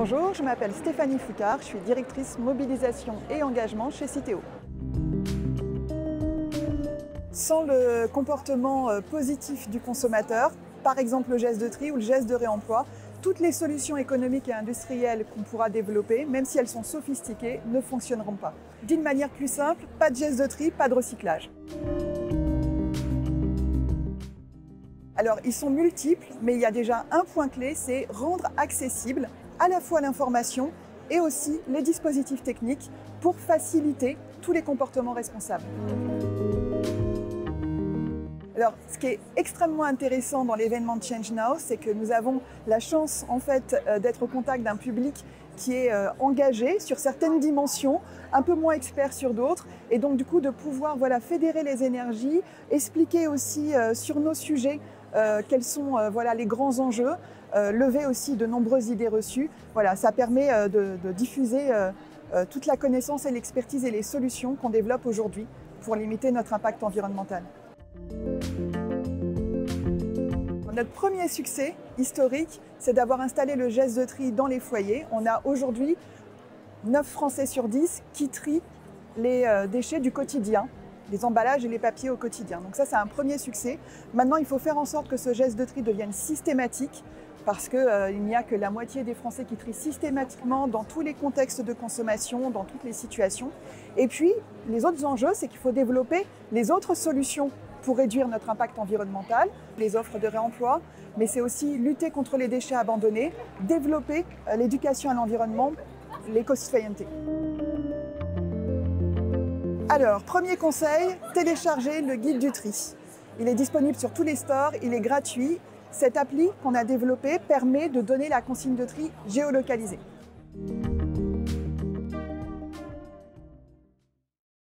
Bonjour, je m'appelle Stéphanie Foutard, je suis directrice mobilisation et engagement chez Citeo. Sans le comportement positif du consommateur, par exemple le geste de tri ou le geste de réemploi, toutes les solutions économiques et industrielles qu'on pourra développer, même si elles sont sophistiquées, ne fonctionneront pas. D'une manière plus simple, pas de geste de tri, pas de recyclage. Alors, ils sont multiples, mais il y a déjà un point clé, c'est rendre accessible à la fois l'information et aussi les dispositifs techniques pour faciliter tous les comportements responsables. Alors, ce qui est extrêmement intéressant dans l'événement Change Now, c'est que nous avons la chance en fait d'être au contact d'un public qui est engagé sur certaines dimensions, un peu moins expert sur d'autres, et donc du coup de pouvoir fédérer les énergies, expliquer aussi sur nos sujets quels sont les grands enjeux, lever aussi de nombreuses idées reçues. Voilà, ça permet de diffuser toute la connaissance et l'expertise et les solutions qu'on développe aujourd'hui pour limiter notre impact environnemental. Notre premier succès historique, c'est d'avoir installé le geste de tri dans les foyers. On a aujourd'hui 9 Français sur 10 qui trient les déchets du quotidien, les emballages et les papiers au quotidien. Donc ça, c'est un premier succès. Maintenant, il faut faire en sorte que ce geste de tri devienne systématique parce qu'il n'y a que la moitié des Français qui trient systématiquement dans tous les contextes de consommation, dans toutes les situations. Et puis, les autres enjeux, c'est qu'il faut développer les autres solutions pour réduire notre impact environnemental, les offres de réemploi, mais c'est aussi lutter contre les déchets abandonnés, développer l'éducation à l'environnement, l'éco-citoyenneté. Alors, premier conseil, télécharger le guide du tri. Il est disponible sur tous les stores, il est gratuit. Cette appli qu'on a développée permet de donner la consigne de tri géolocalisée.